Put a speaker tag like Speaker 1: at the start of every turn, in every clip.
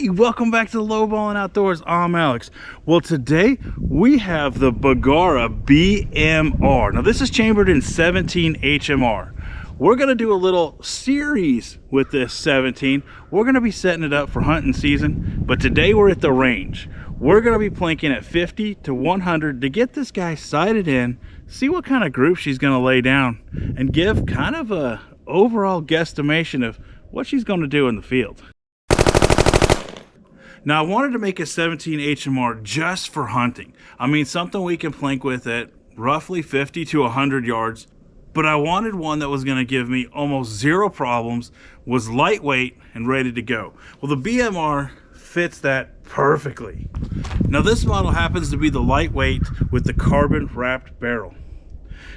Speaker 1: Hey, welcome back to the Lowballing Outdoors. I'm Alex. Well, today we have the Bergara BMR. Now this is chambered in 17 HMR. We're going to do a little series with this 17. We're going to be setting it up for hunting season, but today we're at the range. We're going to be planking at 50 to 100 to get this guy sighted in, see what kind of group she's going to lay down, and give kind of a overall guesstimation of what she's going to do in the field. Now, I wanted to make a 17 HMR just for hunting. I mean, something we can plank with at roughly 50 to 100 yards, but I wanted one that was going to give me almost zero problems, was lightweight and ready to go. Well, the BMR fits that perfectly. Now, this model happens to be the lightweight with the carbon wrapped barrel.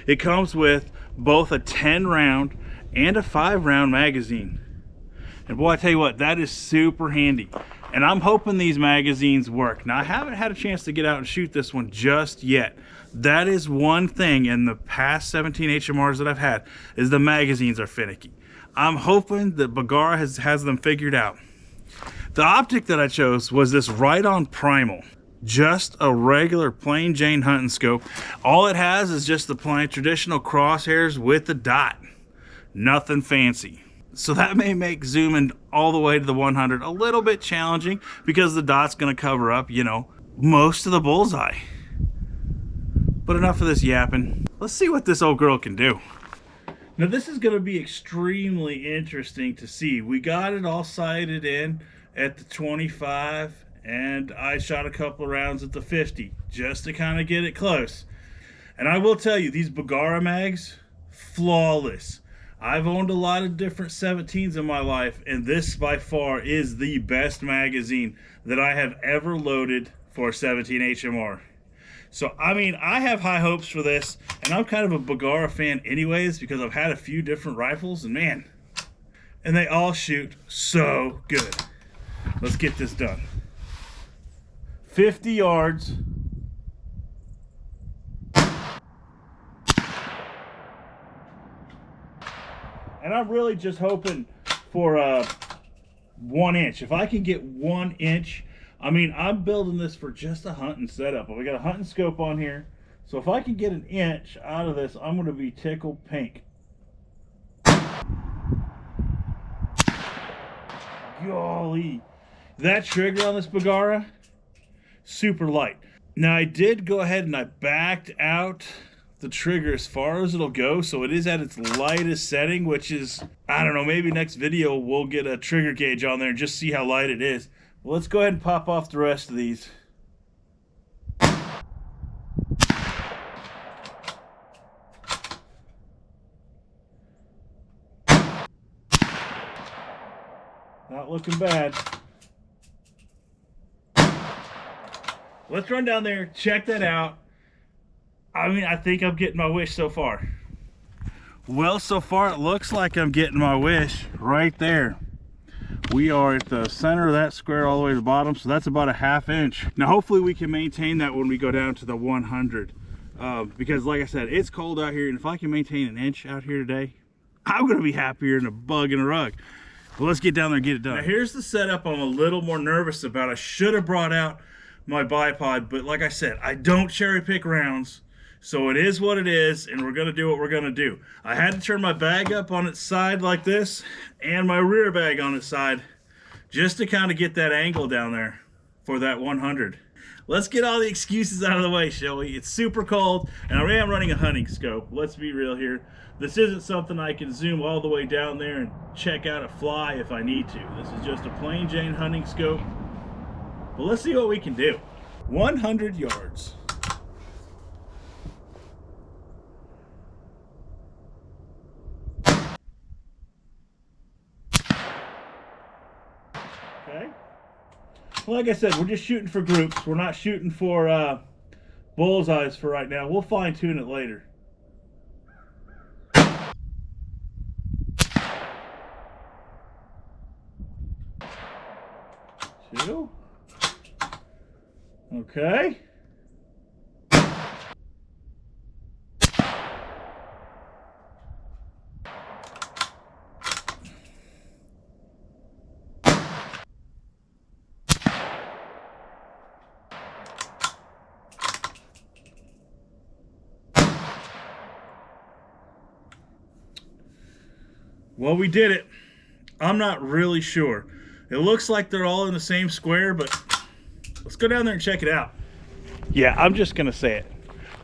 Speaker 1: It comes with both a 10 round and a 5 round magazine. And boy, I tell you what, that is super handy. And I'm hoping these magazines work. Now, I haven't had a chance to get out and shoot this one just yet. That is one thing in the past 17 HMRs that I've had, is the magazines are finicky. I'm hoping that Bergara has them figured out. The optic that I chose was this right-on primal. Just a regular plain Jane hunting scope. All it has is just the plain traditional crosshairs with the dot. Nothing fancy. So that may make zooming all the way to the 100 a little bit challenging because the dot's going to cover up, you know, most of the bullseye. But enough of this yapping. Let's see what this old girl can do. Now this is going to be extremely interesting to see. We got it all sighted in at the 25 and I shot a couple of rounds at the 50 just to kind of get it close. And I will tell you, these Bergara mags, flawless. I've owned a lot of different 17s in my life, and this by far is the best magazine that I have ever loaded for 17 HMR. So, I mean, I have high hopes for this, and I'm kind of a Bergara fan anyways because I've had a few different rifles, and man, and they all shoot so good. Let's get this done. 50 yards. And I'm really just hoping for 1 inch. If I can get 1 inch, I mean, I'm building this for just a hunting setup. We got a hunting scope on here. So if I can get 1 inch out of this, I'm going to be tickled pink. Golly. That trigger on this Bergara, super light. Now I did go ahead and I backed out the trigger as far as it'll go, so it is at its lightest setting, which is, I don't know, maybe next video we'll get a trigger gauge on there and just see how light it is. Well, let's go ahead and pop off the rest of these. Not looking bad. Let's run down there, check that out. I mean, I think I'm getting my wish so far. Well, so far it looks like I'm getting my wish right there. We are at the center of that square all the way to the bottom, so that's about a ½ inch. Now, hopefully we can maintain that when we go down to the 100. Because like I said, it's cold out here, and if I can maintain 1 inch out here today, I'm gonna be happier than a bug in a rug. But let's get down there and get it done. Now, here's the setup I'm a little more nervous about. I should have brought out my bipod, but like I said, I don't cherry pick rounds. So it is what it is, and we're gonna do what we're gonna do. I had to turn my bag up on its side like this, and my rear bag on its side, just to kind of get that angle down there for that 100. Let's get all the excuses out of the way, shall we? It's super cold, and I am running a hunting scope. Let's be real here. This isn't something I can zoom all the way down there and check out a fly if I need to. This is just a plain Jane hunting scope. But let's see what we can do. 100 yards. Okay. Like I said, we're just shooting for groups. We're not shooting for bullseyes for right now. We'll fine tune it later. 2. Okay. Well, we did it. I'm not really sure. It looks like they're all in the same square, but let's go down there and check it out. Yeah, I'm just gonna say it.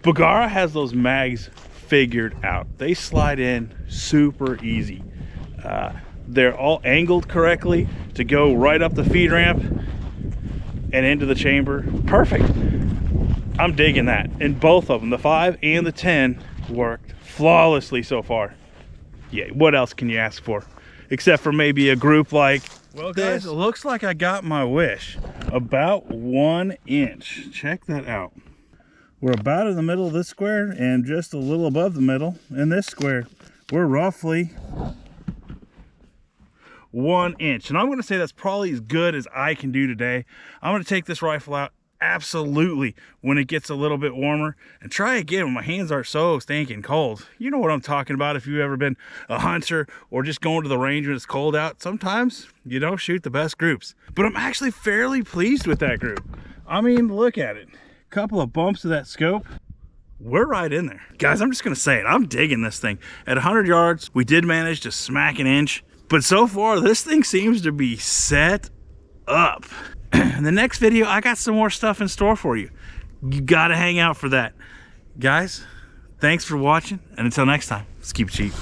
Speaker 1: Bergara has those mags figured out. They slide in super easy. They're all angled correctly to go right up the feed ramp and into the chamber. Perfect. I'm digging that. And both of them, the 5 and the 10, worked flawlessly so far. Yeah, what else can you ask for? Except for maybe a group like well, guys, this. It looks like I got my wish. About 1 inch. Check that out. We're about in the middle of this square and just a little above the middle in this square. We're roughly 1 inch. And I'm going to say that's probably as good as I can do today. I'm going to take this rifle out absolutely when it gets a little bit warmer and try again when my hands are so stinking cold. You know what I'm talking about if you've ever been a hunter or just going to the range when it's cold out. Sometimes you don't shoot the best groups, but I'm actually fairly pleased with that group. I mean, look at it. A couple of bumps of that scope. We're right in there. Guys, I'm just going to say it. I'm digging this thing. At 100 yards, we did manage to smack an inch, but so far this thing seems to be set up. In the next video, I got some more stuff in store for you. You gotta hang out for that. Guys, thanks for watching, and until next time, let's keep it cheap.